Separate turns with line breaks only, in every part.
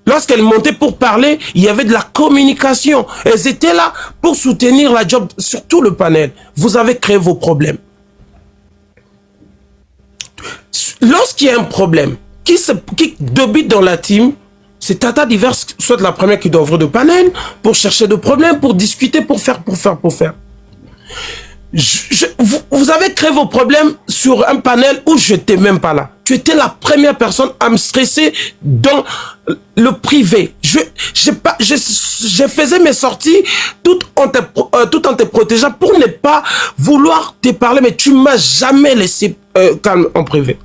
Lorsqu'elles montaient pour parler, il y avait de la communication. Elles étaient là pour soutenir la job sur tout le panel. Vous avez créé vos problèmes. Lorsqu'il y a un problème qui débute dans la team, c'est Tata Diverse, soit la première qui doit ouvrir le panel pour chercher des problèmes, pour discuter, pour faire. Vous avez créé vos problèmes sur un panel où je n'étais même pas là. Tu étais la première personne à me stresser dans le privé. Je faisais mes sorties tout en te protégeant pour ne pas vouloir te parler, mais tu m'as jamais laissé calme en privé.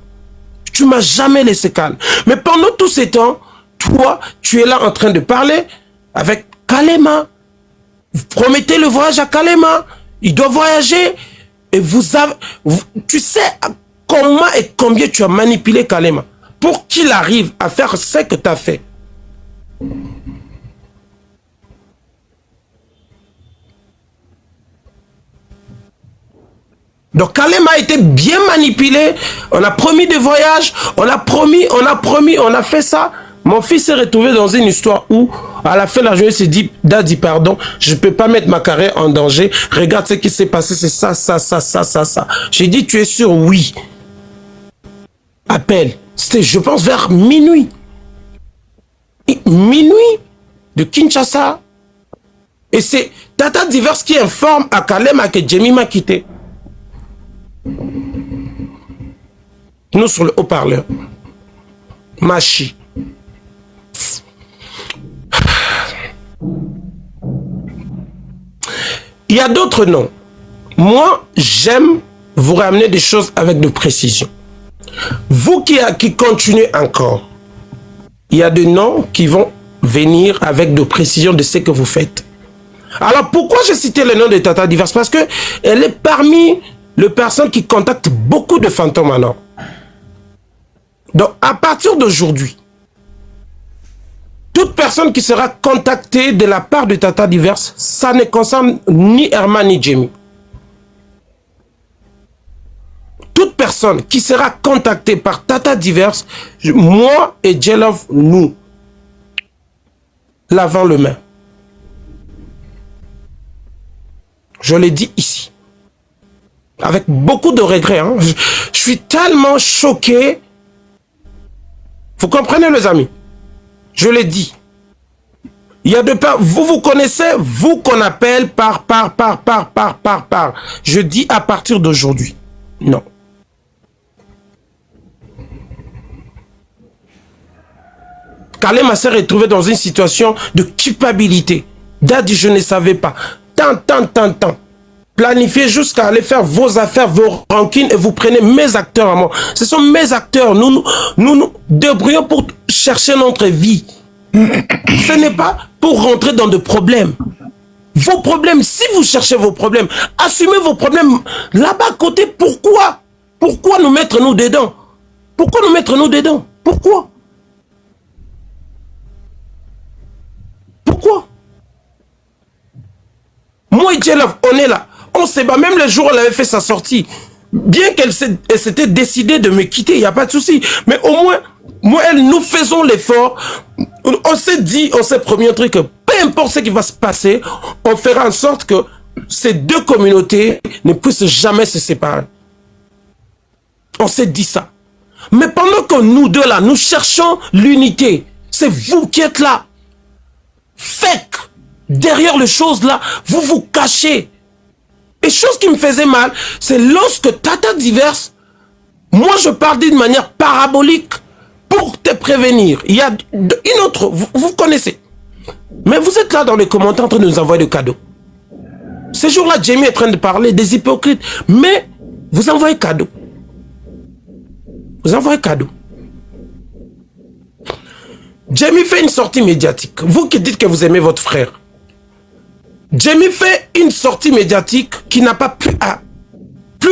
Tu m'as jamais laissé calme. Mais pendant tous ces temps, toi, tu es là en train de parler avec Kalema. Vous promettez le voyage à Kalema. Il doit voyager. Et tu sais comment et combien tu as manipulé Kalema pour qu'il arrive à faire ce que tu as fait. Donc Kalema a été bien manipulé. On a promis des voyages. On a promis, on a fait ça. Mon fils s'est retrouvé dans une histoire où, à la fin de la journée, il s'est dit, Daddy, pardon, je ne peux pas mettre ma carrière en danger. Regarde ce qui s'est passé, c'est ça. J'ai dit, tu es sûr? Oui. Appelle. C'était, je pense, vers minuit. Minuit de Kinshasa. Et c'est Tata Diverse qui informe à Kalema que Jamie m'a quitté. Nous sur le haut-parleur. Machi. Il y a d'autres noms. Moi, j'aime vous ramener des choses avec de précision. Vous qui continuez encore, il y a des noms qui vont venir avec de précision de ce que vous faites. Alors, pourquoi j'ai cité le nom de Tata Diverse? Parce que elle est parmi les personnes qui contactent beaucoup de fantômes en or. Donc, à partir d'aujourd'hui, toute personne qui sera contactée de la part de Tata Diverse, ça ne concerne ni Herman ni Jamie. Toute personne qui sera contactée par Tata Diverse, moi et J-Love, nous lavons le main. Je l'ai dit ici. Avec beaucoup de regrets. Hein. Je suis tellement choqué. Vous comprenez, les amis? Je l'ai dit. Il y a deux parts. Vous connaissez, vous qu'on appelle par. Je dis à partir d'aujourd'hui. Non. Kalema s'est retrouvé dans une situation de culpabilité. Daddy, je ne savais pas. Tant. Planifiez jusqu'à aller faire vos affaires, vos rancines et vous prenez mes acteurs à moi. Ce sont mes acteurs. Nous débrouillons pour chercher notre vie. Ce n'est pas pour rentrer dans des problèmes. Vos problèmes, si vous cherchez vos problèmes, assumez vos problèmes là-bas à côté. Pourquoi? Pourquoi nous mettre nous dedans? Pourquoi nous mettre nous dedans? Pourquoi? Pourquoi? Moi et J-Love, on est là. On sait pas, même le jour où elle avait fait sa sortie, bien qu'elle s'était décidée de me quitter, il n'y a pas de souci. Mais au moins, moi, elle, nous faisons l'effort. On s'est dit, on s'est promis un truc, que peu importe ce qui va se passer, on fera en sorte que ces deux communautés ne puissent jamais se séparer. On s'est dit ça. Mais pendant que nous deux là, nous cherchons l'unité, c'est vous qui êtes là. Fake. Derrière les choses là, vous vous cachez. Et chose qui me faisait mal, c'est lorsque Tata Diverse, moi je parle d'une manière parabolique pour te prévenir. Il y a une autre, vous connaissez. Mais vous êtes là dans les commentaires en train de nous envoyer des cadeaux. Ce jour-là, Jamie est en train de parler des hypocrites. Mais vous envoyez cadeau. Vous envoyez cadeau. Jamie fait une sortie médiatique. Vous qui dites que vous aimez votre frère. Jamie fait une sortie médiatique qui n'a pas plus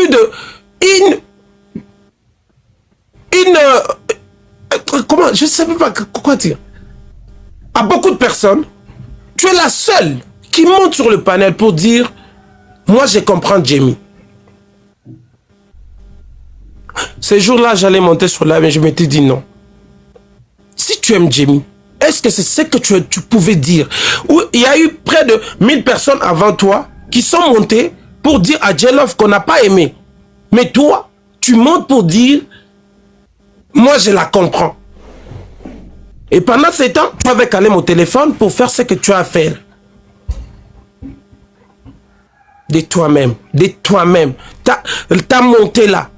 de comment, je ne sais pas quoi dire. À beaucoup de personnes, tu es la seule qui monte sur le panel pour dire moi je comprends Jamie. Ces jours-là, j'allais monter sur la, mais je m'étais dit non. Si tu aimes Jamie, est-ce que c'est ce que tu pouvais dire? Où il y a eu près de 1000 personnes avant toi qui sont montées pour dire à Djelov qu'on n'a pas aimé. Mais toi, tu montes pour dire, moi je la comprends. Et pendant ce temps, tu avais calé mon téléphone pour faire ce que tu as à faire. De toi-même, ta montée là,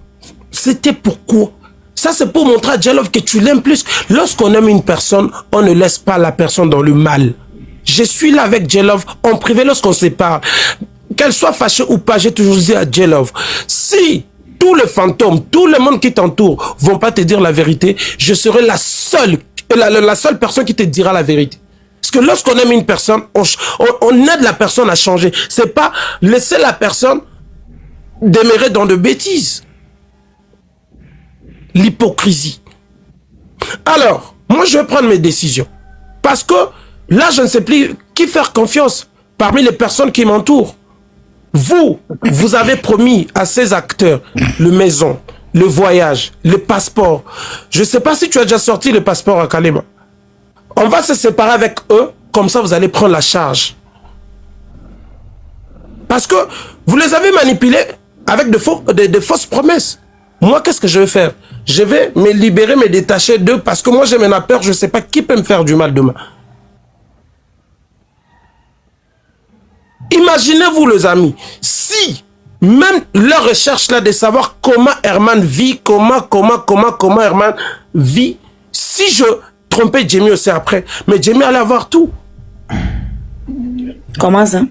c'était pourquoi? Ça c'est pour montrer à Djelov que tu l'aimes plus. Lorsqu'on aime une personne, on ne laisse pas la personne dans le mal. Je suis là avec Djelov en privé lorsqu'on se parle. Qu'elle soit fâchée ou pas, j'ai toujours dit à Djelov, si tous les fantômes, tout le monde qui t'entoure vont pas te dire la vérité, je serai la seule personne qui te dira la vérité. Parce que lorsqu'on aime une personne, on aide la personne à changer. C'est pas laisser la personne demeurer dans de bêtises. L'hypocrisie. Alors, moi je vais prendre mes décisions. Parce que là, je ne sais plus qui faire confiance parmi les personnes qui m'entourent. Vous avez promis à ces acteurs le maison, le voyage, le passeport. Je ne sais pas si tu as déjà sorti le passeport à Kalema. On va se séparer avec eux, comme ça vous allez prendre la charge. Parce que vous les avez manipulés avec de fausses promesses. Moi, qu'est-ce que je vais faire? Je vais me libérer, me détacher d'eux, parce que moi j'ai maintenant peur, je ne sais pas qui peut me faire du mal demain. Imaginez-vous les amis, si même leur recherche là de savoir comment Herman vit, comment Herman vit, si je trompais Jamie aussi après, mais Jamie allait avoir tout.
Comment ça?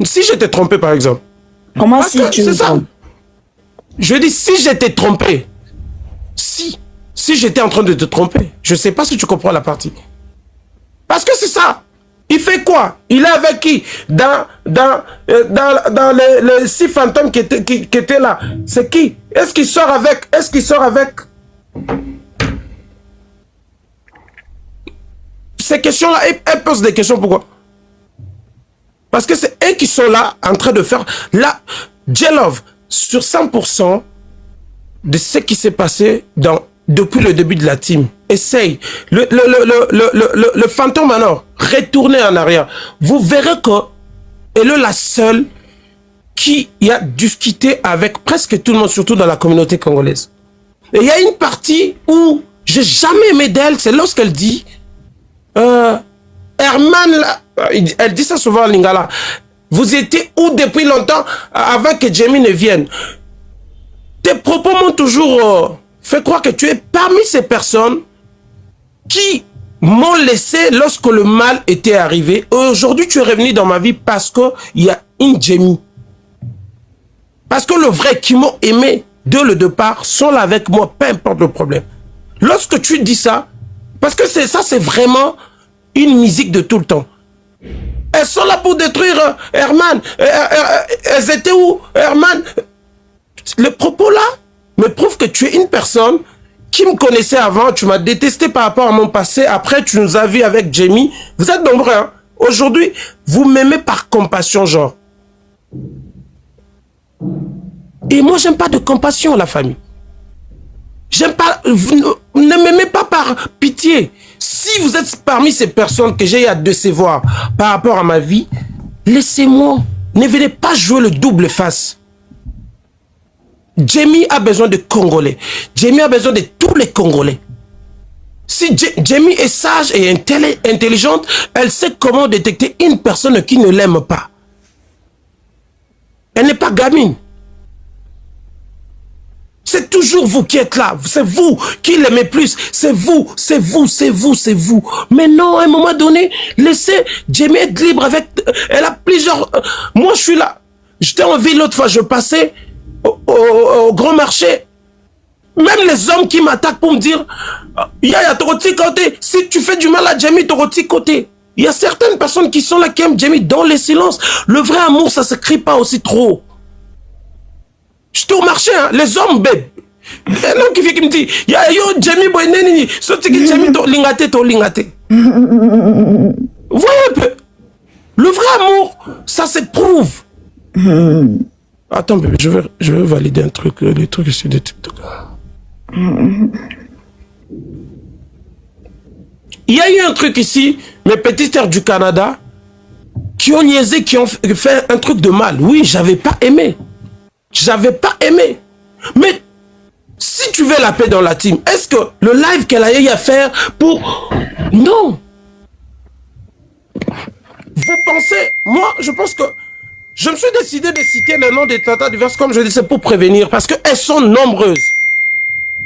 Si j'étais trompé par exemple.
Comment si tu me trompes?
Je dis si j'étais trompé, si j'étais en train de te tromper, je ne sais pas si tu comprends la partie. Parce que c'est ça. Il fait quoi? Il est avec qui? Dans les 6 fantômes qui étaient là. C'est qui? Est-ce qu'il sort avec? Ces questions-là, elles posent des questions. Pourquoi? Parce que c'est eux qui sont là, en train de faire... Là, Djelov, sur 100% de ce qui s'est passé depuis le début de la team, essaye. Le fantôme alors, retournez en arrière. Vous verrez qu'elle est la seule qui a discuté avec presque tout le monde, surtout dans la communauté congolaise. Et il y a une partie où j'ai jamais aimé d'elle, c'est lorsqu'elle dit Herman, là, elle dit ça souvent en lingala. Vous étiez où depuis longtemps avant que Jamie ne vienne? Tes propos m'ont toujours fait croire que tu es parmi ces personnes qui m'ont laissé lorsque le mal était arrivé. Aujourd'hui, tu es revenu dans ma vie parce qu'il y a une Jamie. Parce que le vrai qui m'ont aimé dès le départ sont là avec moi, peu importe le problème. Lorsque tu dis ça, parce que ça, c'est vraiment une musique de tout le temps. Elles sont là pour détruire Herman. Elles étaient où, Herman? Le propos là me prouve que tu es une personne qui me connaissait avant, tu m'as détesté par rapport à mon passé, après tu nous as vu avec Jamie. Vous êtes nombreux, hein? Aujourd'hui, vous m'aimez par compassion, genre. Et moi, j'aime pas de compassion, la famille. J'aime pas, vous ne m'aimez pas par pitié. Si vous êtes parmi ces personnes que j'ai à décevoir par rapport à ma vie, laissez-moi. Ne venez pas jouer le double face. Jamie a besoin de Congolais. Jamie a besoin de tous les Congolais. Si Jamie est sage et intelligente, elle sait comment détecter une personne qui ne l'aime pas. Elle n'est pas gamine. C'est toujours vous qui êtes là. C'est vous qui l'aimez plus. C'est vous, c'est vous, c'est vous, c'est vous. Mais non, à un moment donné, laissez Jamie être libre avec... Elle a plusieurs... Moi, je suis là. J'étais en ville l'autre fois, je passais au grand marché. Même les hommes qui m'attaquent pour me dire Yaya, t'auras-tu côté? Si tu fais du mal à Jamie, t'auras-tu côté? Il y a certaines personnes qui sont là qui aiment Jamie dans le silence. Le vrai amour, ça se crie pas aussi trop. J'étais au marché, hein, les hommes, bébé. Un homme qui me dit ya yo Jamie boy neni, sorti que Jamie to lingate. Voyez un peu. Le vrai amour, ça se prouve. Attends, bébé, je vais valider un truc, les trucs sur des TikTok. Il y a eu un truc ici, mes petites sœurs du Canada, qui ont niaisé, qui ont fait un truc de mal. Oui, j'avais pas aimé. J'avais pas aimé. Mais si tu veux la paix dans la team, est-ce que le live qu'elle a eu à faire pour... Non. Vous pensez... Moi, je pense que... Je me suis décidé de citer le nom des Tata Diverses, comme je dis, c'est pour prévenir, parce qu'elles sont nombreuses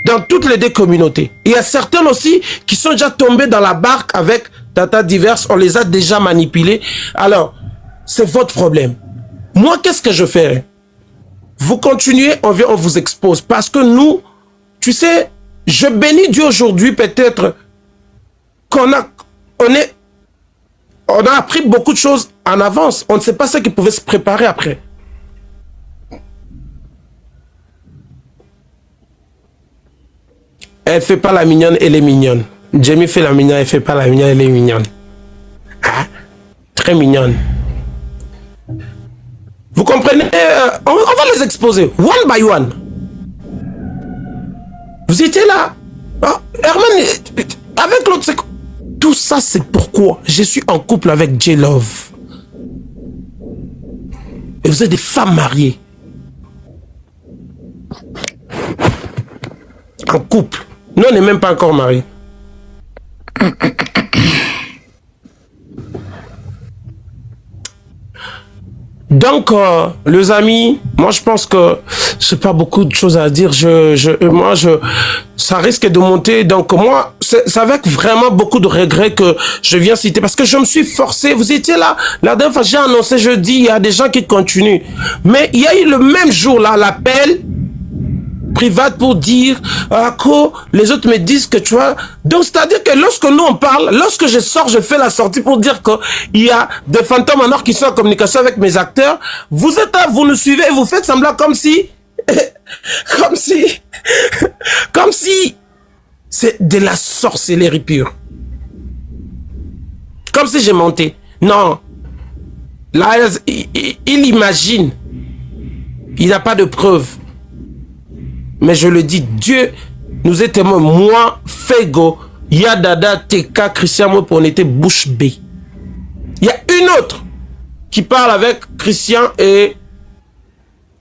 dans toutes les deux communautés. Il y a certaines aussi qui sont déjà tombées dans la barque avec Tata Diverses, on les a déjà manipulées. Alors, c'est votre problème. Moi, qu'est-ce que je fais? Vous continuez, on vient, on vous expose. Parce que nous, tu sais, je bénis Dieu aujourd'hui, peut-être qu'on a appris beaucoup de choses en avance. On ne sait pas ce qui pouvait se préparer après. Elle fait pas la mignonne, elle est mignonne. Jamie fait la mignonne, elle fait pas la mignonne, elle est mignonne. Ah, très mignonne. Vous comprenez? On va les exposer, one by one. Vous étiez là. Ah, Herman, avec l'autre, tout ça, c'est pourquoi je suis en couple avec J-Love. Et vous êtes des femmes mariées. En couple. Nous, on n'est même pas encore mariés. Donc, les amis, moi je pense que c'est pas beaucoup de choses à dire. Ça risque de monter. Donc moi, c'est avec vraiment beaucoup de regrets que je viens citer parce que je me suis forcé. Vous étiez là. La dernière fois, j'ai annoncé jeudi, il y a des gens qui continuent. Mais il y a eu le même jour là l'appel private pour dire que les autres me disent que tu vois. Donc c'est-à-dire que lorsque nous on parle, lorsque je sors, je fais la sortie pour dire que il y a des fantômes en or qui sont en communication avec mes acteurs. Vous êtes là, vous nous suivez et vous faites semblant comme si comme si c'est de la sorcellerie pure. Comme si j'ai monté. Non. Là, il imagine. Il n'a pas de preuves. Mais je le dis, Dieu nous est témoin. Moi, Fego, Yadada, TK, Christian, moi, on était bouche bée. Il y a une autre qui parle avec Christian et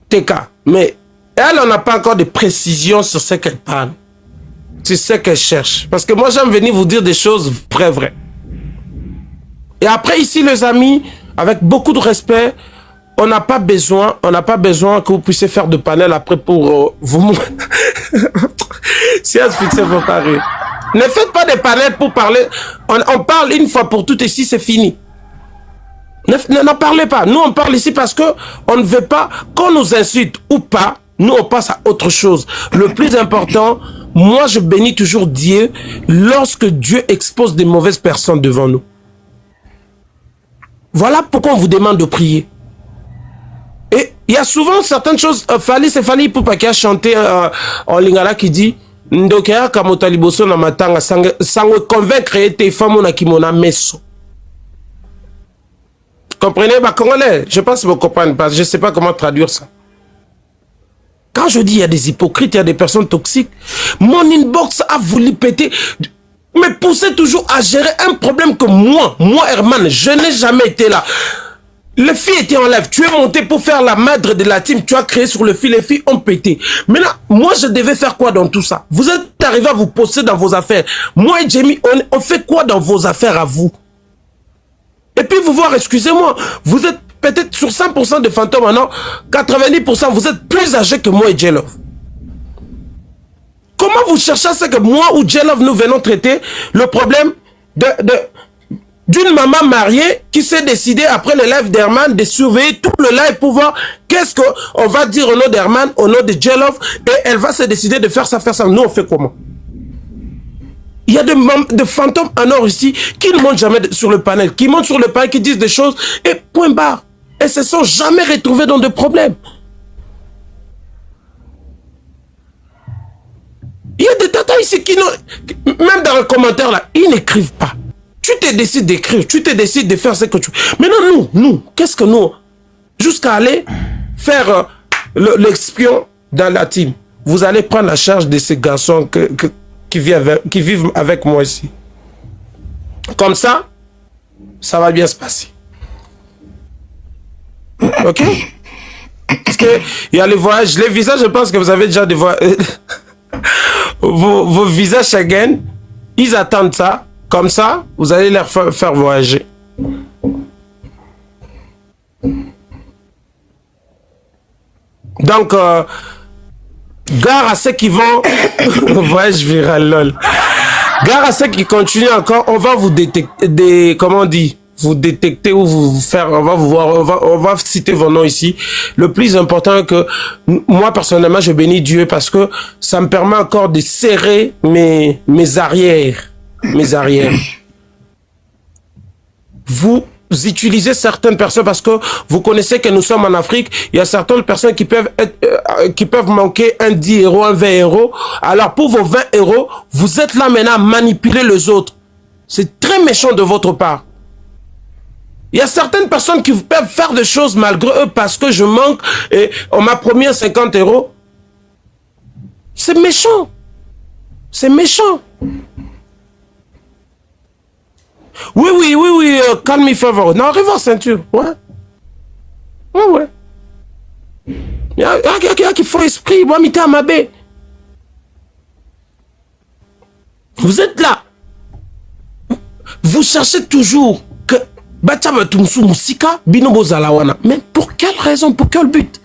TK. Mais elle, on n'a pas encore de précision sur ce qu'elle parle. C'est ce qu'elle cherche. Parce que moi, j'aime venir vous dire des choses vraies. Et après, ici, les amis, avec beaucoup de respect, on n'a pas besoin que vous puissiez faire de panel après pour vous... Si elle se fixe, faut pas rire. Ne faites pas des panels pour parler. On parle une fois pour toutes ici, c'est fini. N'en parlez pas. Nous, on parle ici parce que on ne veut pas qu'on nous insulte ou pas. Nous, on passe à autre chose. Le plus important, moi, je bénis toujours Dieu lorsque Dieu expose des mauvaises personnes devant nous. Voilà pourquoi on vous demande de prier. Et il y a souvent certaines choses. C'est Fali Ipupa qui a chanté en lingala qui dit Ndokea kamotaliboso na matanga sango convaincre tes femmes na kimona meso. Comprenez, bah congolais, je pense que vous comprenez pas. Je sais pas comment traduire ça. Quand je dis il y a des hypocrites, il y a des personnes toxiques, mon inbox a voulu péter, me pousser toujours à gérer un problème que moi Herman, je n'ai jamais été là. Les filles étaient en live, tu es monté pour faire la madre de la team, tu as créé sur le fil, les filles ont pété. Maintenant, moi je devais faire quoi dans tout ça? Vous êtes arrivé à vous poster dans vos affaires. Moi et Jamie, on fait quoi dans vos affaires à vous? Et puis vous voir, excusez-moi, vous êtes peut-être sur 100% de fantômes maintenant, 90% vous êtes plus âgés que moi et J-Love. Comment vous cherchez à ce que moi ou J-Love nous venons traiter le problème d'une maman mariée qui s'est décidée après le live d'Herman de surveiller tout le live pour voir qu'est-ce qu'on va dire au nom d'Herman, au nom de J-Love, et elle va se décider de faire ça. Nous, on fait comment? Il y a des fantômes en or ici qui ne montent jamais sur le panel, qui montent sur le panel, qui disent des choses, et point barre. Et se sont jamais retrouvés dans des problèmes. Il y a des tatas ici qui n'ont... Même dans les commentaires là, ils n'écrivent pas. Tu te décides d'écrire, tu te décides de faire ce que tu veux. Maintenant, nous, qu'est-ce que nous... Jusqu'à aller faire l'expion dans la team. Vous allez prendre la charge de ces garçons qui vivent avec moi ici. Comme ça va bien se passer. Ok? Parce que il y a les voyages, les visas, je pense que vous avez déjà des voyages. vos visas Schengen, ils attendent ça. Comme ça, vous allez les faire voyager. Donc, gare à ceux qui vont... voyage viral, lol. Gare à ceux qui continuent encore, on va vous détecter, comment on dit, vous détecter ou vous faire, on va vous voir, on va citer vos noms ici. Le plus important est que moi personnellement, je bénis Dieu parce que ça me permet encore de serrer mes arrières, Vous utilisez certaines personnes parce que vous connaissez que nous sommes en Afrique. Il y a certaines personnes qui peuvent manquer un 10 euros, un 20 euros. Alors pour vos 20 euros, vous êtes là maintenant à manipuler les autres. C'est très méchant de votre part. Il y a certaines personnes qui peuvent faire des choses malgré eux parce que je manque et on m'a promis 50 euros. C'est méchant. C'est méchant. Oui, calme me favor. Non, arrive en ceinture. Ouais. Il y a qui faut esprit. Moi, m'y à ma baie. Vous êtes là. Vous cherchez toujours que mais pour quelle raison, pour quel but?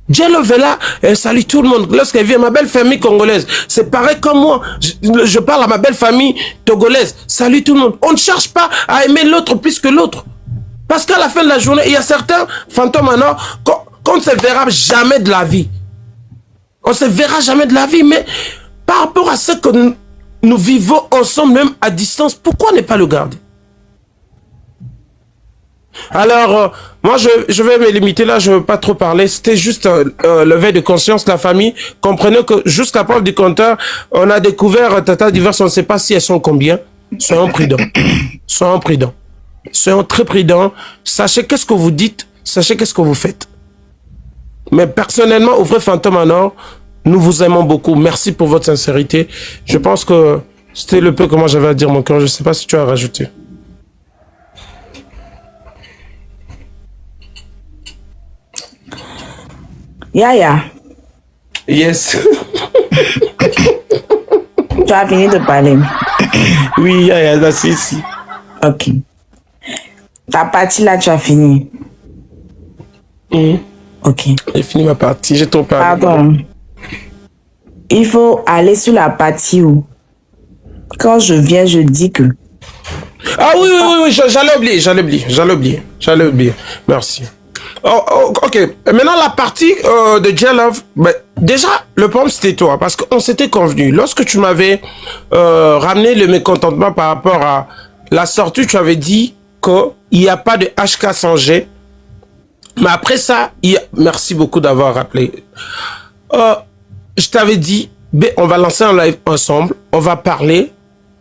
Jelov est là, elle salue tout le monde. Lorsqu'elle vient, ma belle famille congolaise, c'est pareil comme moi. Je parle à ma belle famille togolaise, salut tout le monde. On ne cherche pas à aimer l'autre plus que l'autre. Parce qu'à la fin de la journée, il y a certains fantômes maintenant qu'on ne se verra jamais de la vie. On ne se verra jamais de la vie, mais par rapport à ce que nous vivons ensemble, même à distance, pourquoi ne pas le garder? Alors, moi, je vais me limiter là, je ne veux pas trop parler. C'était juste lever de conscience la famille. Comprenez que jusqu'à preuve du compteur, on a découvert tata diverses, on ne sait pas si elles sont combien. Soyons prudents. Soyons prudents. Soyons très prudents. Sachez qu'est-ce que vous dites, sachez qu'est-ce que vous faites. Mais personnellement, au vrai fantôme en or, nous vous aimons beaucoup. Merci pour votre sincérité. Je pense que c'était le peu que moi j'avais à dire, mon cœur. Je ne sais pas si tu as rajouté.
Yaya.
Yes.
Tu as fini de parler?
Oui, Yaya, là, c'est ici.
Ok. Ta partie là, tu as fini? Ok.
J'ai fini ma partie, j'ai trop parlé.
Pardon. Il faut aller sur la partie où, quand je viens, je dis que...
Ah oui, j'allais oublier. Merci. Ok, maintenant la partie de Jelov, déjà le problème c'était toi, parce qu'on s'était convenu, lorsque tu m'avais ramené le mécontentement par rapport à la sortie, tu avais dit qu'il n'y a pas de HK sans G, mais après ça, merci beaucoup d'avoir rappelé, je t'avais dit, on va lancer un live ensemble, on va parler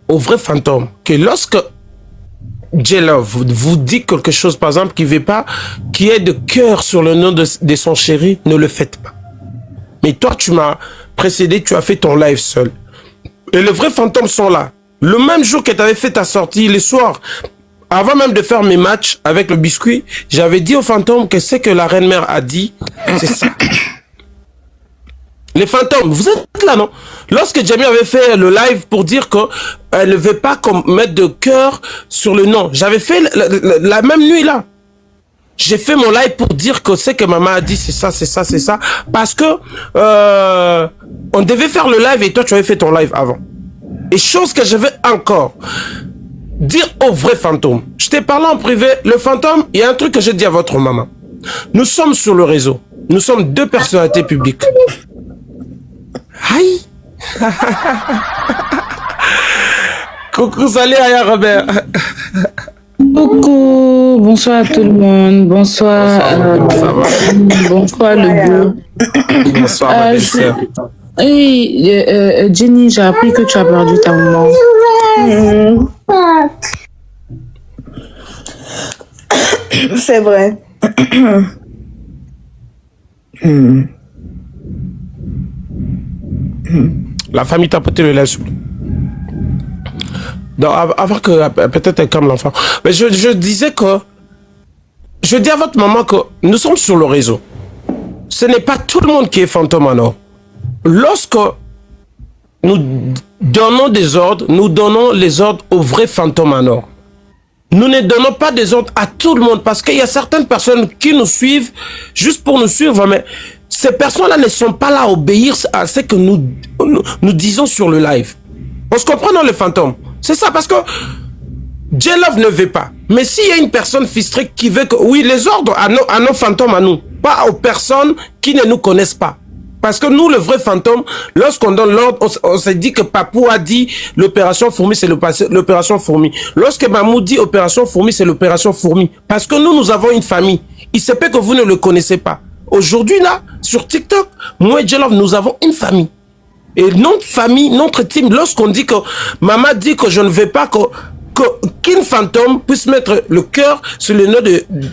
au vrai fantôme, que lorsque Jelov vous dit quelque chose, par exemple, qui est de cœur sur le nom de son chéri, ne le faites pas. Mais toi, tu m'as précédé, tu as fait ton live seul. Et les vrais fantômes sont là. Le même jour que tu avais fait ta sortie, les soirs, avant même de faire mes matchs avec le biscuit, j'avais dit aux fantômes que ce que la reine-mère a dit, c'est ça. Les fantômes, vous êtes là, non? Lorsque Jamie avait fait le live pour dire qu'elle ne veut pas qu'on mette de cœur sur le nom, j'avais fait la même nuit là. J'ai fait mon live pour dire que ce que maman a dit, c'est ça, c'est ça, c'est ça. Parce que on devait faire le live et toi, tu avais fait ton live avant. Et chose que je vais encore dire au vrai fantôme. Je t'ai parlé en privé. Le fantôme, il y a un truc que j'ai dit à votre maman. Nous sommes sur le réseau. Nous sommes deux personnalités publiques. Aïe. Coucou, salut Aya Robert.
Coucou, bonsoir à tout le monde, bonsoir, bonsoir le beau.
Bonsoir ma belle-sœur.
Oui, Jenny, j'ai appris que tu as perdu ta maman.
C'est vrai.
La famille t'a porté le lait. Donc, avant que peut-être elle calme l'enfant. Mais je disais que... Je dis à votre maman que nous sommes sur le réseau. Ce n'est pas tout le monde qui est fantôme en or. Lorsque nous donnons des ordres, nous donnons les ordres aux vrais fantômes en or. Nous ne donnons pas des ordres à tout le monde parce qu'il y a certaines personnes qui nous suivent juste pour nous suivre, mais ces personnes-là ne sont pas là à obéir à ce que nous disons sur le live. On se comprend dans les fantômes. C'est ça, parce que J-Love ne veut pas. Mais s'il y a une personne fistrée qui veut que... Oui, les ordres à nos fantômes, à nous. Pas aux personnes qui ne nous connaissent pas. Parce que nous, le vrai fantôme, lorsqu'on donne l'ordre, on s'est dit que Papou a dit l'opération fourmi, c'est l'opération fourmi. Lorsque Mamou dit opération fourmi, c'est l'opération fourmi. Parce que nous avons une famille. Il se peut que vous ne le connaissez pas. Aujourd'hui, là, sur TikTok, moi et J-Love, nous avons une famille. Et notre famille, notre team, lorsqu'on dit que maman dit que je ne veux pas qu'une fantôme puisse mettre le cœur sur le nœud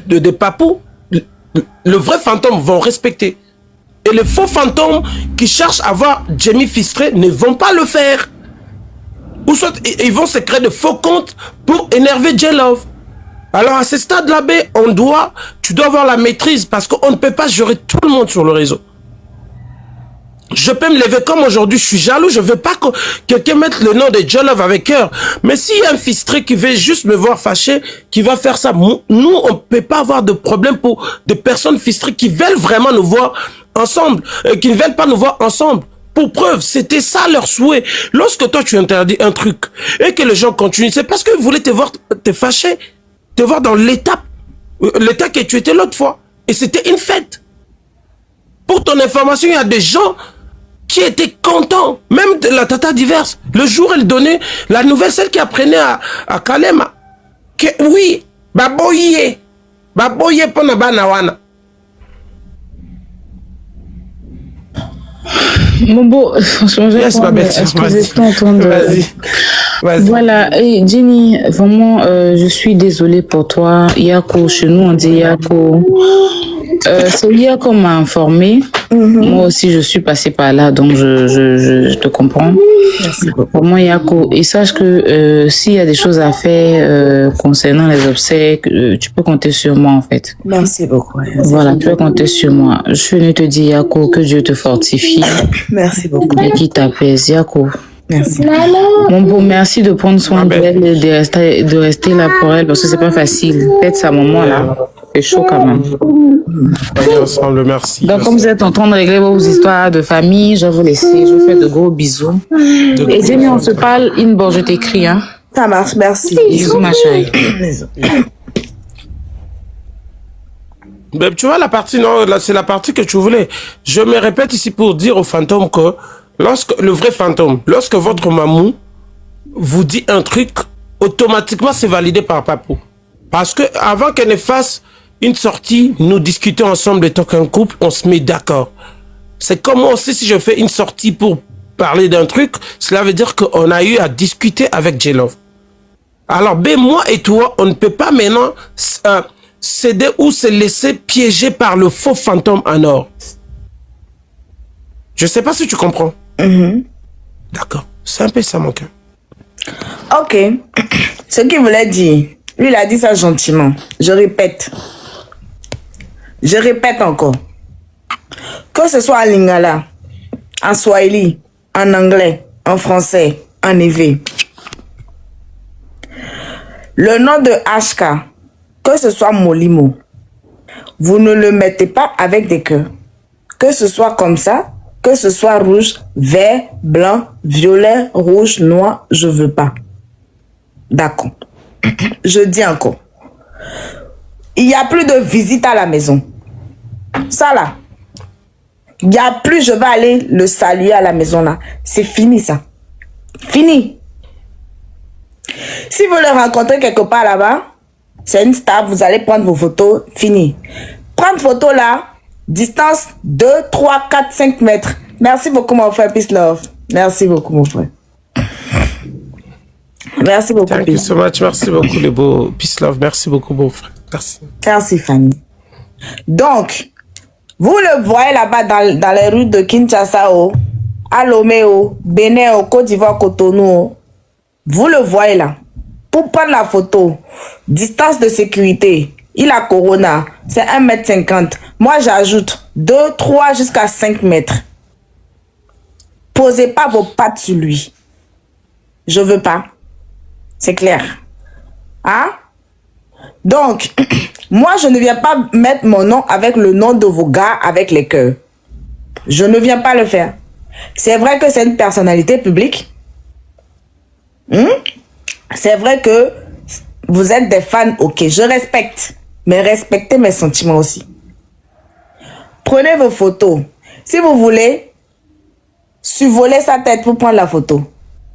de Papou, le vrai fantôme vont respecter. Et les faux fantômes qui cherchent à voir Jamie fistré ne vont pas le faire. Ou soit ils vont se créer de faux comptes pour énerver J-Love. Alors à ce stade-là, tu dois avoir la maîtrise parce qu'on ne peut pas gérer tout le monde sur le réseau. Je peux me lever comme aujourd'hui, je suis jaloux, je veux pas que quelqu'un mette le nom de J-Love avec cœur. Mais s'il y a un fistré qui veut juste me voir fâché, qui va faire ça, nous, on peut pas avoir de problème pour des personnes fistrées qui veulent vraiment nous voir ensemble, qui ne veulent pas nous voir ensemble. Pour preuve, c'était ça leur souhait. Lorsque toi, tu interdis un truc et que les gens continuent, c'est parce qu'ils voulaient te voir te fâcher, te voir dans l'état que tu étais l'autre fois. Et c'était une fête. Pour ton information, il y a des gens qui étaient contents, même de la tata diverse. Le jour, elle donnait la nouvelle, celle qui apprenait à Kalema. Que, oui, baboye pona banawana.
Mon beau, franchement, je vais
Yes, ma belle, vas-y.
Voilà, et Jenny, vraiment, je suis désolée pour toi. Yako, chez nous, on dit Yako. C'est Yako m'a informé. Moi aussi, je suis passée par là, donc je te comprends.
Merci beaucoup.
Pour moi, Yako, et sache que s'il y a des choses à faire concernant les obsèques, tu peux compter sur moi, en fait.
Merci beaucoup.
Voilà, tu peux compter sur moi. Je suis venue te dire, Yako, que Dieu te fortifie.
Merci beaucoup.
Et qui t'apaise, Yako.
Merci.
Mon beau, merci de prendre soin d'elle et de rester là pour elle, parce que c'est pas facile. Peut-être sa maman, là. C'est chaud quand même.
Voyons ensemble, merci.
Donc, comme vous êtes en train de régler vos histoires de famille, je vais vous laisser. Je vous fais de gros bisous. Et Jenny, on se parle inbox, je t'écris, hein.
Ça marche, merci.
Bisous, ma chérie.
Mais tu vois la partie, non, là, c'est la partie que tu voulais. Je me répète ici pour dire aux fantômes que le vrai fantôme, lorsque votre maman vous dit un truc, automatiquement c'est validé par Papou. Parce que avant qu'elle ne fasse une sortie, nous discutons ensemble de tant qu'un couple, on se met d'accord. C'est comme moi aussi, si je fais une sortie pour parler d'un truc, cela veut dire qu'on a eu à discuter avec J-Love. Alors, moi et toi, on ne peut pas maintenant céder ou se laisser piéger par le faux fantôme en or. Je sais pas si tu comprends. D'accord. C'est un peu ça, mon cœur.
Ok. Ce qu'il voulait dire, lui, il a dit ça gentiment. Je répète. Je répète encore. Que ce soit en lingala, en swahili, en anglais, en français, en évé. Le nom de HK, que ce soit Molimo, vous ne le mettez pas avec des cœurs. Que ce soit comme ça, que ce soit rouge, vert, blanc, violet, rouge, noir, je veux pas. D'accord. Je dis encore. Il n'y a plus de visite à la maison. Ça là. Il n'y a plus, je vais aller le saluer à la maison là. C'est fini ça. Fini. Si vous le rencontrez quelque part là-bas, c'est une star, vous allez prendre vos photos, fini. Prendre photo là, distance 2, 3, 4, 5 mètres. Merci beaucoup mon frère, peace love. Merci beaucoup mon frère. Merci beaucoup.
Thank you so much. Merci beaucoup les beaux peace love. Merci beaucoup beau frère. Merci.
Merci Fanny. Donc, vous le voyez là-bas dans les rues de Kinshasa, à Lomé, Bénin, Côte d'Ivoire, Cotonou. Vous le voyez là. Pour prendre la photo, distance de sécurité, il a Corona, c'est 1,50 m. Moi, j'ajoute 2, 3 jusqu'à 5 mètres. Posez pas vos pattes sur lui. Je veux pas. C'est clair. Hein? Donc, moi, je ne viens pas mettre mon nom avec le nom de vos gars avec les cœurs. Je ne viens pas le faire. C'est vrai que c'est une personnalité publique. C'est vrai que vous êtes des fans, ok, je respecte. Mais respectez mes sentiments aussi. Prenez vos photos. Si vous voulez, survolez sa tête pour prendre la photo.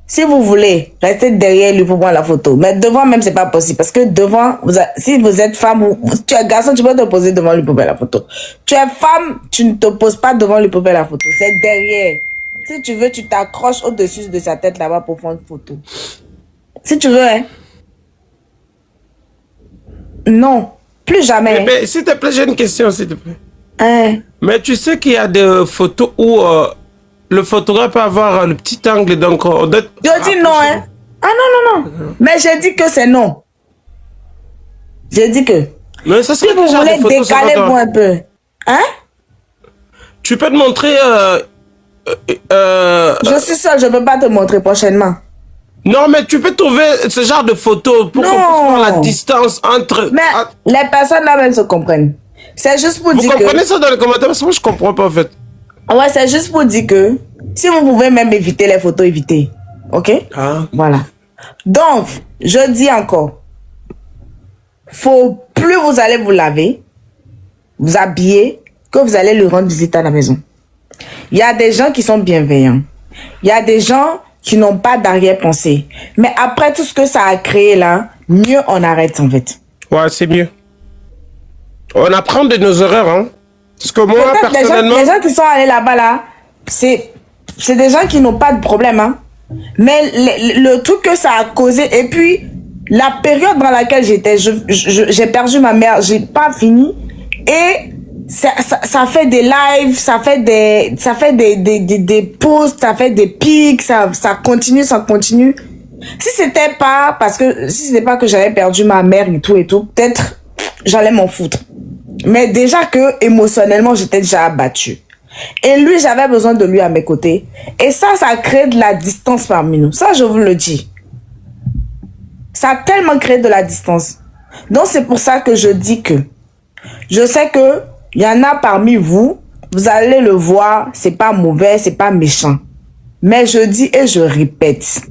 Si vous voulez, restez derrière lui pour prendre la photo. Mais devant même, c'est pas possible. Parce que devant, si vous êtes femme, tu es garçon, tu peux te poser devant lui pour faire la photo. Tu es femme, tu ne te poses pas devant lui pour faire la photo. C'est derrière. Si tu veux, tu t'accroches au-dessus de sa tête là-bas pour prendre une photo. Si tu veux, hein. Non, plus jamais.
Mais s'il te plaît, j'ai une question, s'il te plaît.
Hein.
Mais tu sais qu'il y a des photos où le photographe peut avoir le petit angle, donc on doit...
Je dis non, hein. Ah non, non, non. Mais j'ai dit que c'est non. J'ai dit que.
Mais ça
Si
serait
vous
déjà des
voulez,
photos, ça va
décalez-vous un peu. Hein?
Tu peux te montrer...
Je suis seule, je ne peux pas te montrer prochainement.
Non, mais tu peux trouver ce genre de photos pour qu'on puisse voir la distance entre...
Mais les personnes là même se comprennent. C'est juste pour dire que...
Vous comprenez ça dans les commentaires? Parce que moi, je comprends pas, en fait.
Ouais, c'est juste pour dire que si vous pouvez même éviter les photos, évitez. Ok?
Ah.
Voilà. Donc, je dis encore, plus vous allez vous laver, vous habiller, que vous allez lui rendre visite à la maison. Il y a des gens qui sont bienveillants. Il y a des gens qui n'ont pas d'arrière-pensée. Mais après tout ce que ça a créé là, mieux on arrête en fait.
Ouais, c'est mieux. On apprend de nos erreurs, hein. Parce que moi, personnellement...
Les gens qui sont allés là-bas, là, c'est des gens qui n'ont pas de problème, hein. Mais le truc que ça a causé, et puis, la période dans laquelle j'étais, j'ai perdu ma mère, j'ai pas fini, et ça fait des lives, ça fait des posts, ça fait des pics, ça continue, ça continue. Si c'était pas que j'avais perdu ma mère et tout, peut-être, j'allais m'en foutre. Mais déjà que émotionnellement, j'étais déjà abattue. Et lui, j'avais besoin de lui à mes côtés. Et ça crée de la distance parmi nous. Ça, je vous le dis. Ça a tellement créé de la distance. Donc, c'est pour ça que je dis que je sais que il y en a parmi vous, vous allez le voir, c'est pas mauvais, c'est pas méchant. Mais je dis et je répète,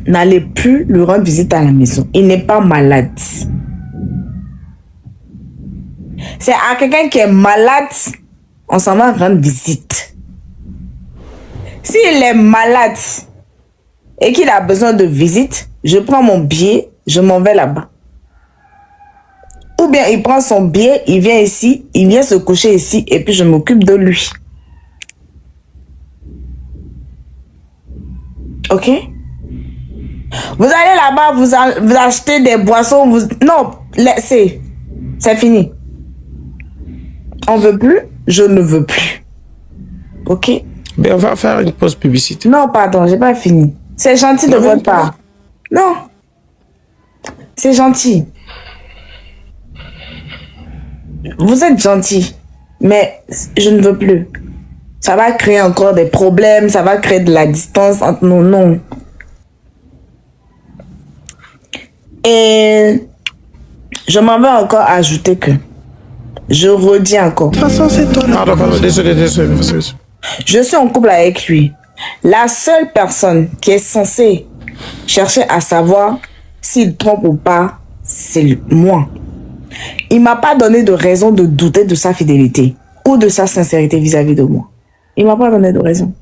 n'allez plus lui rendre visite à la maison. Il n'est pas malade. C'est à quelqu'un qui est malade, on s'en va rendre visite. S'il est malade et qu'il a besoin de visite, je prends mon billet, je m'en vais là-bas. Ou bien il prend son billet, il vient ici, il vient se coucher ici et puis je m'occupe de lui. Ok? Vous allez là-bas, vous achetez des boissons, non, laissez. C'est fini. On veut plus, je ne veux plus. Ok?
Mais on va faire une pause publicité.
Non, pardon, j'ai pas fini. C'est gentil de votre part. Non. C'est gentil. Vous êtes gentil, mais je ne veux plus. Ça va créer encore des problèmes, ça va créer de la distance entre nous. Non. Et je m'en vais encore ajouter que je redis encore.
De toute façon, c'est toi. Pardon, désolé.
Je suis en couple avec lui. La seule personne qui est censée chercher à savoir s'il trompe ou pas, c'est moi. Il m'a pas donné de raison de douter de sa fidélité ou de sa sincérité vis-à-vis de moi. Il m'a pas donné de raison.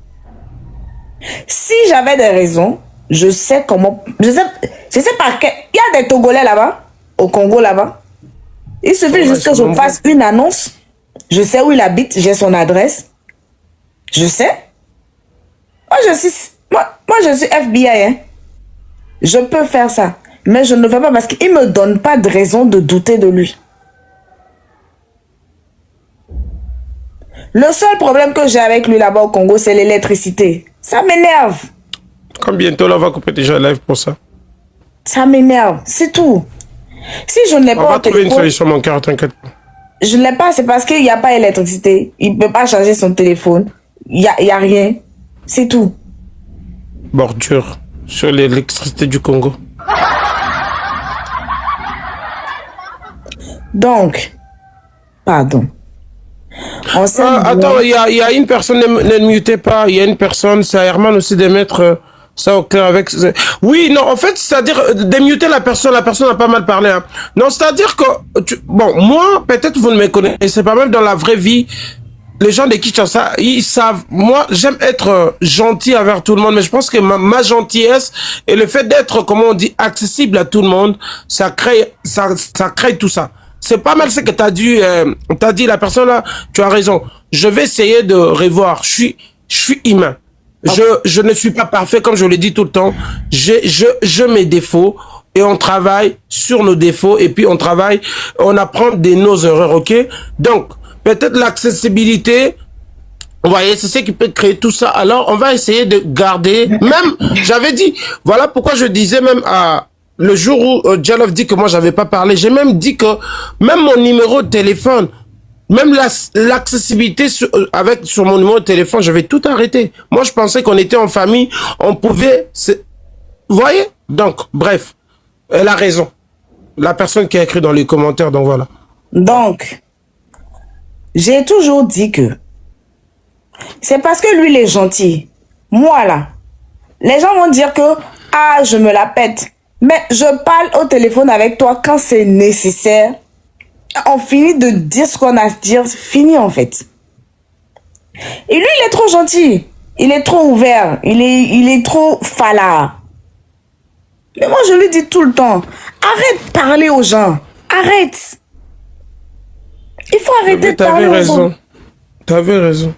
Si j'avais des raisons, je sais comment... Je sais par quel... Il y a des Togolais là-bas, au Congo là-bas. Il suffit juste que je fasse une annonce. Je sais où il habite, j'ai son adresse. Je sais. Moi, je suis FBI. Hein. Je peux faire ça. Mais je ne le fais pas parce qu'il ne me donne pas de raison de douter de lui. Le seul problème que j'ai avec lui là-bas au Congo, c'est l'électricité. Ça m'énerve.
Comme bientôt, là, on va couper déjà live pour ça.
Ça m'énerve, c'est tout. Si je ne l'ai
On
pas
va
au
trouver une
téléphone,
solution, mon cœur, t'inquiète pas.
je ne l'ai pas, c'est parce qu'il n'y a pas d'électricité. Il ne peut pas charger son téléphone. Il y a rien. C'est tout.
Bordure sur l'électricité du Congo.
Donc, pardon. On s'aime bien.
Attends, il y a une personne, ne mutez pas. Il y a une personne, c'est à Herman aussi de mettre ça au clair avec. Oui, non, en fait, c'est-à-dire démuter la personne a pas mal parlé. Hein. Non, c'est-à-dire que, bon, moi, peut-être vous ne me connaissez pas, même dans la vraie vie. Les gens de Kinshasa, ils savent. Moi, j'aime être gentil envers tout le monde, mais je pense que ma gentillesse et le fait d'être, comment on dit, accessible à tout le monde, ça crée tout ça. C'est pas mal ce que t'as dit la personne là. Tu as raison. Je vais essayer de revoir. Je suis humain. Je ne suis pas parfait comme je le dis tout le temps. Je mes défauts et on travaille sur nos défauts et puis on apprend de nos erreurs, ok? Donc peut-être l'accessibilité, vous voyez, c'est ce qui peut créer tout ça. Alors, on va essayer de garder, même, j'avais dit, voilà pourquoi je disais même le jour où Djalov dit que moi, j'avais pas parlé, j'ai même dit que même mon numéro de téléphone, même l'accessibilité sur mon numéro de téléphone, je vais tout arrêter. Moi, je pensais qu'on était en famille, on pouvait, vous voyez? Donc, bref, elle a raison. La personne qui a écrit dans les commentaires, donc voilà.
Donc, j'ai toujours dit que c'est parce que lui, il est gentil. Moi, là, les gens vont dire que, ah, je me la pète. Mais je parle au téléphone avec toi quand c'est nécessaire. On finit de dire ce qu'on a à se dire, c'est fini en fait. Et lui, il est trop gentil. Il est trop ouvert. Il est trop fala. Mais moi, je lui dis tout le temps, arrête de parler aux gens. Arrête. Il faut arrêter de parler aux gens.
T'avais raison.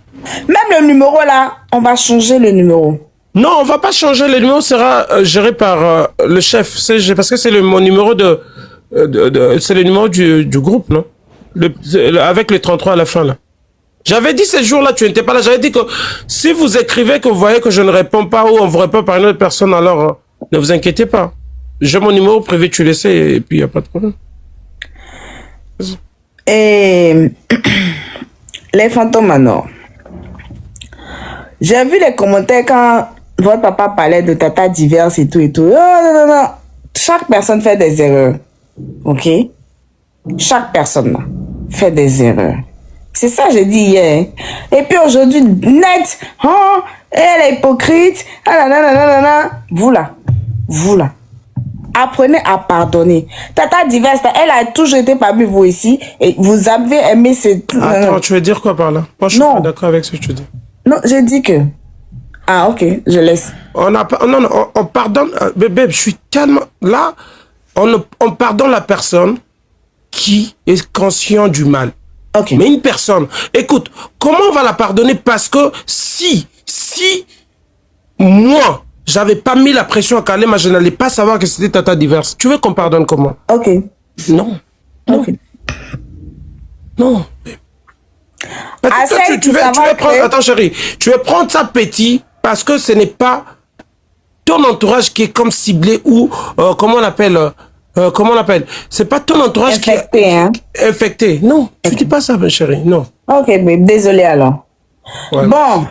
Même le numéro là, on va changer le numéro.
Non, on va pas changer. Le numéro sera géré par le chef. Parce que c'est mon numéro c'est le numéro du groupe, non? Avec les 33 à la fin, là. J'avais dit ce jour-là, tu n'étais pas là. J'avais dit que si vous écrivez que vous voyez que je ne réponds pas ou on vous répond par une autre personne, alors ne vous inquiétez pas. J'ai mon numéro privé, tu le sais, et puis il n'y a pas de problème.
Et les fantômes alors. J'ai vu les commentaires quand votre papa parlait de tata diverses et tout et tout. Non. Chaque personne fait des erreurs. Ok? Chaque personne fait des erreurs. C'est ça que j'ai dit hier. Et puis aujourd'hui, net, oh, elle est hypocrite. Vous là. Apprenez à pardonner. Tata diverse, elle a toujours été parmi vous ici et vous avez aimé cette...
Attends, tu veux dire quoi par là? Moi, je suis pas d'accord avec ce que tu dis.
Non, j'ai dit que... Ah, ok, je laisse.
On pardonne... Bébé, je suis tellement... Là, on pardonne la personne qui est conscient du mal.
Ok.
Mais une personne... Écoute, comment on va la pardonner? Parce que si moi... J'avais pas mis la pression à Kalema, je n'allais pas savoir que c'était tata diverse. Tu veux qu'on pardonne comment?
Ok.
Non.
Ok.
Non. Tu veux prendre... Attends chérie, tu veux prendre ça petit parce que ce n'est pas ton entourage qui est comme ciblé ou comment on appelle c'est pas ton entourage
infecté,
qui est
hein?
infecté. Non, tu dis pas ça, ma chérie, non.
Ok, mais désolé alors.
Ouais.
Bon.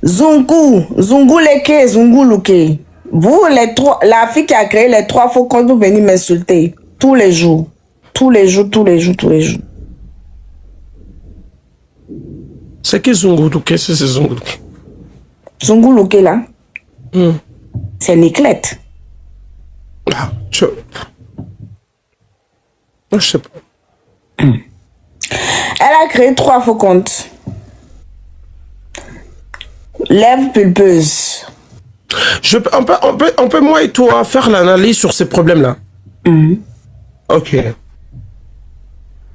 Zungu Leke, Zungu Luke. Vous, les trois, la fille qui a créé les 3 faux comptes, vous venez m'insulter. Tous les jours.
C'est qui Zungu Luke? C'est Zungu Luke.
Zungu Luke, là. C'est Niclette.
Ah, je sais pas.
Elle a créé 3 faux comptes. Lèvres pulpeuses.
On peut, moi et toi, faire l'analyse sur ces problèmes-là. Ok.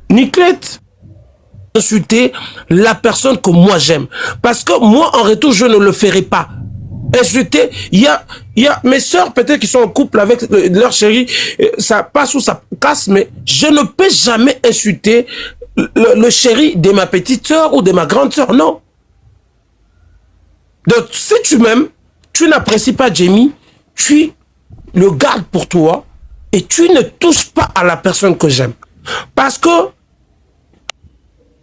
Niclette, insulter la personne que moi j'aime. Parce que moi, en retour, je ne le ferai pas. Insulter, il y a mes sœurs, peut-être, qui sont en couple avec leur chéri, ça passe ou ça casse, mais je ne peux jamais insulter le chéri de ma petite sœur ou de ma grande sœur, non. Donc, si tu m'aimes, tu n'apprécies pas Jamie, tu le gardes pour toi et tu ne touches pas à la personne que j'aime. Parce que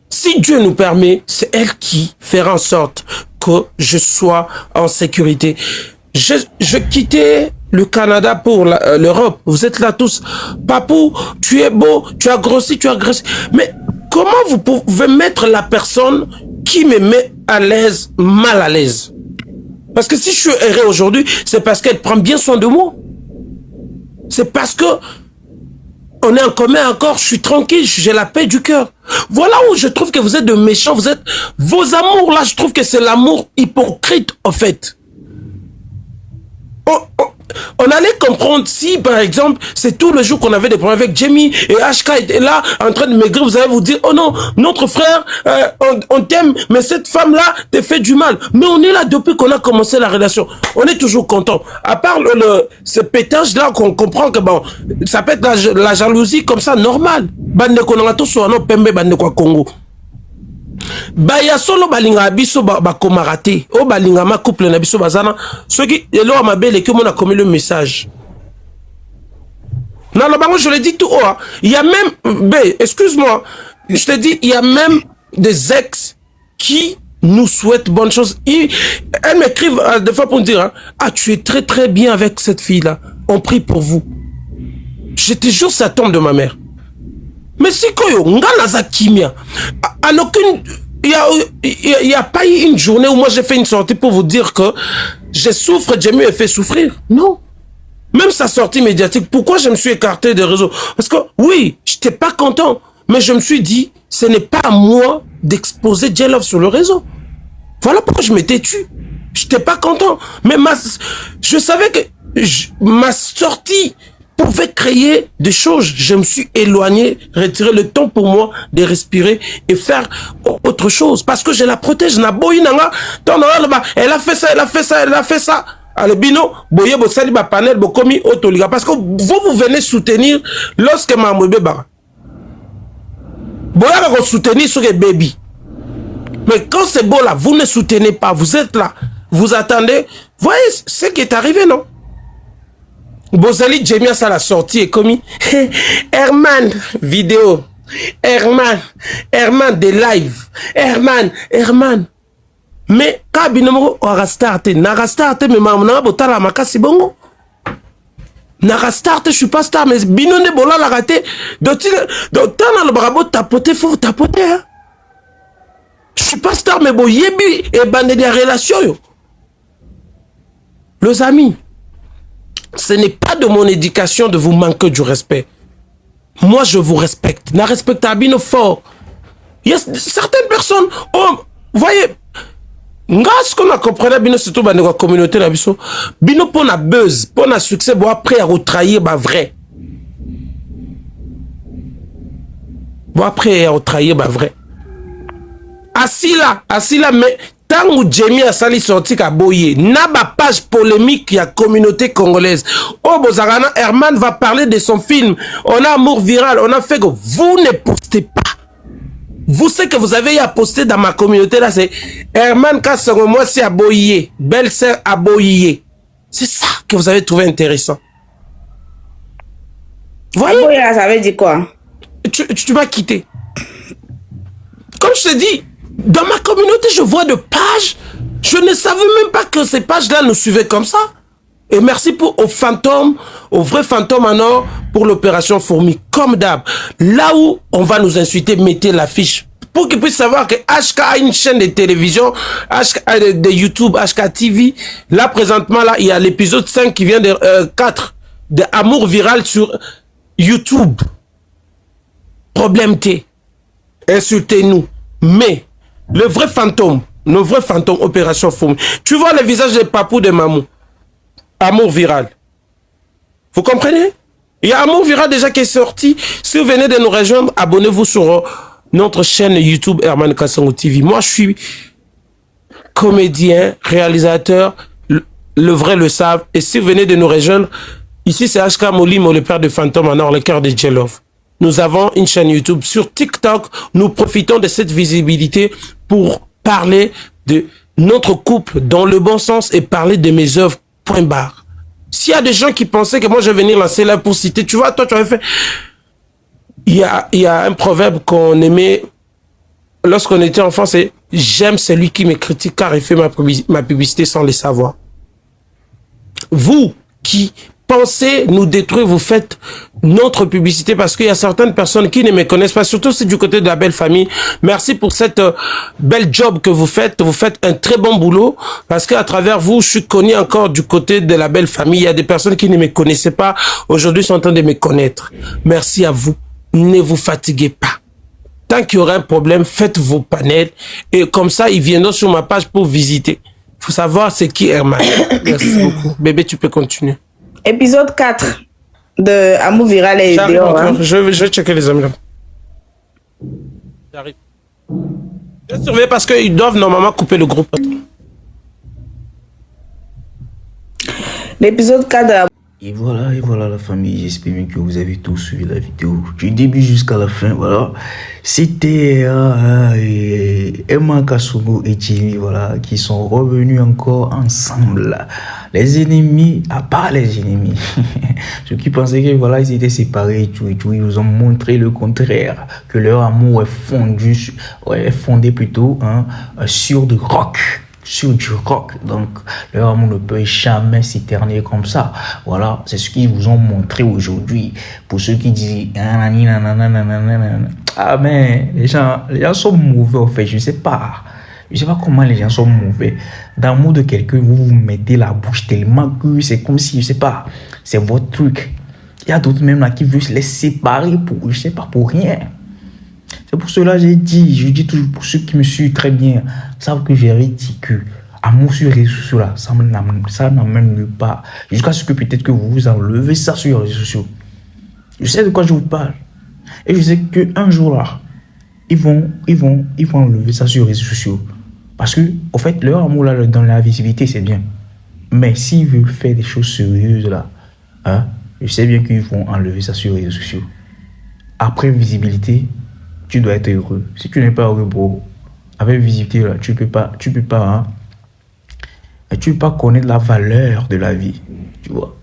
si Dieu nous permet, c'est elle qui fera en sorte que je sois en sécurité. Je quittais le Canada pour l'Europe. Vous êtes là tous. Papou, tu es beau, tu as grossi, tu as grossi. Mais comment vous pouvez mettre la personne qui me met à l'aise, mal à l'aise? Parce que si je suis heureux aujourd'hui, c'est parce qu'elle prend bien soin de moi. C'est parce que on est en commun encore, je suis tranquille, j'ai la paix du cœur. Voilà où je trouve que vous êtes de méchants, vous êtes... Vos amours là, je trouve que c'est l'amour hypocrite en fait. On allait comprendre si, par exemple, c'est tout le jour qu'on avait des problèmes avec Jamie et HK était là en train de maigrir, vous allez vous dire, oh non, notre frère, on t'aime, mais cette femme-là te fait du mal. Mais on est là depuis qu'on a commencé la relation. On est toujours content. À part ce pétage-là qu'on comprend que bon, ça peut être la jalousie comme ça, normal. Bande konangato so no pembe bande kwa Congo. Baya solo balinga biso ba komarate o balinga ma couple na biso bazana ceux qui elo ma belle que mon a commis le message. Non là je le dis tout haut, hein. Il y a même excuse-moi, je te dis il y a même des ex qui nous souhaitent bonne chose. Elles m'écrivent des fois pour me dire hein, ah tu es très très bien avec cette fille là. On prie pour vous. Je te jure ça tombe de ma mère. Mais si koyo ngana za kimia en aucune il y a pas eu une journée où moi j'ai fait une sortie pour vous dire que je souffre, j'ai mieux fait souffrir. Non. Même sa sortie médiatique, pourquoi je me suis écarté des réseaux? Parce que oui, j'étais pas content, mais je me suis dit ce n'est pas à moi d'exposer J-Love sur le réseau. Voilà pourquoi je m'étais tu. J'étais pas content, mais je savais que ma sortie pouvait créer des choses. Je me suis éloigné, retiré le temps pour moi de respirer et faire autre chose. Parce que je la protège. Elle a fait ça, elle a fait ça, elle a fait ça. Alors, bino, boye, bo sali, ba panel, bo komi, otoliga. Parce que vous venez soutenir lorsque ma mwebe bara. Boya va soutenir sur les baby. Mais quand c'est beau là, vous ne soutenez pas, vous êtes là, vous attendez. Voyez ce qui est arrivé, non? Bozali Jamie ça la sortie et commis Herman vidéo Herman des live Herman mais kabinemo restarte na restarte mais mamna botala makasi bongo na restarte je suis pas star mais binone bola la raté donc dans le brabo tapoter faut tapoter hein? Je suis pas star mais bon yebi et bande de relation yo. Les amis, ce n'est pas de mon éducation de vous manquer du respect. Moi, je vous respecte. Na respecte à bino fort. Il y a certaines personnes, oh, voyez, ce qu'on a compris, bino surtout dans la communauté, bino pour na buzz, pour na succès, bon après à retrahir, bah vrai. Bon après à retrahir, bah vrai. Assis là, mais tant que Jamie a sali sorti ka boye, na ba page polémique ya communauté congolaise. Oh Bozarana, Herman va parler de son film. On a amour viral, on a fait que vous ne postez pas. Vous savez que vous avez à poster dans ma communauté là, c'est Herman Kassongo, moi c'est aboyé, belle-sœur aboyé. C'est ça que vous avez trouvé intéressant. Voyez?
Aboyé, ça veut dire quoi?
Tu m'as quitté. Comme je te dis, dans ma communauté, je vois de pages. Je ne savais même pas que ces pages-là nous suivaient comme ça. Et merci aux fantômes, aux vrais fantômes en or, pour l'opération Fourmi. Comme d'hab, là où on va nous insulter, mettez l'affiche. Pour qu'ils puissent savoir que HK a une chaîne de télévision, HK de YouTube, HK TV. Là, présentement, là, il y a l'épisode 5 qui vient de 4 de Amour Viral sur YouTube. Problème T. Insultez-nous. Mais le vrai fantôme, nos vrais fantômes, opération Fourmi. Tu vois le visage de Papou de Mamou. Amour Viral. Vous comprenez? Il y a Amour Viral déjà qui est sorti. Si vous venez de nous rejoindre, abonnez-vous sur notre chaîne YouTube Herman Kassongo TV. Moi, je suis comédien, réalisateur. Le vrai le savent. Et si vous venez de nous rejoindre, ici c'est HK Molimo, le père de fantôme en or, le cœur de J-Love. Nous avons une chaîne YouTube. Sur TikTok, nous profitons de cette visibilité pour parler de notre couple dans le bon sens et parler de mes œuvres, point barre. S'il y a des gens qui pensaient que moi je vais venir lancer là pour citer, tu vois, toi tu avais fait... Il y a un proverbe qu'on aimait lorsqu'on était enfant, c'est « J'aime celui qui me critique car il fait ma publicité sans le savoir ». Vous qui pensez nous détruire, vous faites notre publicité parce qu'il y a certaines personnes qui ne me connaissent pas, surtout si du côté de la belle famille. Merci pour cette belle job que vous faites un très bon boulot parce qu'à travers vous, je suis connu encore du côté de la belle famille. Il y a des personnes qui ne me connaissaient pas, aujourd'hui sont en train de me connaître. Merci à vous. Ne vous fatiguez pas. Tant qu'il y aura un problème, faites vos panels et comme ça, ils viendront sur ma page pour visiter. Il faut savoir c'est qui Herman. Merci beaucoup. Bébé, tu peux continuer.
Épisode 4 de Amour Viral et dehors. Hein.
Je vais checker les amis. J'arrive. Je vais surveiller parce qu'ils doivent normalement couper le groupe.
L'épisode 4 de
Et voilà la famille, j'espère bien que vous avez tous suivi la vidéo du début jusqu'à la fin, voilà. C'était Emma Kasugu et Jimmy, voilà, qui sont revenus encore ensemble. Les ennemis, à part les ennemis, ceux qui pensaient que voilà, ils étaient séparés et tout, ils nous ont montré le contraire, que leur amour est fondé plutôt sur du rock. Sur du rock, donc leur amour ne peut jamais s'éterniser comme ça. Voilà, c'est ce qu'ils vous ont montré aujourd'hui. Pour ceux qui disent ah mais les gens sont mauvais en fait, je sais pas comment les gens sont mauvais. Dans le mot de quelqu'un, vous mettez la bouche tellement que c'est comme si, je sais pas, c'est votre truc. Il y a d'autres même là qui veulent se les séparer pour, je sais pas, pour rien. C'est pour cela que je dis toujours, pour ceux qui me suivent très bien, savent que j'ai dit que amour sur les réseaux sociaux là, ça n'amène nulle part. Jusqu'à ce que peut-être que vous enlevez ça sur les réseaux sociaux. Je sais de quoi je vous parle. Et je sais qu'un jour là, ils vont enlever ça sur les réseaux sociaux. Parce que, en fait, leur amour là, dans la visibilité, c'est bien. Mais s'ils veulent faire des choses sérieuses là, je sais bien qu'ils vont enlever ça sur les réseaux sociaux. Après visibilité, tu dois être heureux. Si tu n'es pas heureux, bro, avec visibilité, là, tu peux pas connaître la valeur de la vie, tu vois.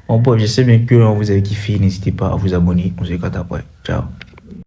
Bon, je sais bien que vous avez kiffé, n'hésitez pas à vous abonner. On se capte après. Ciao.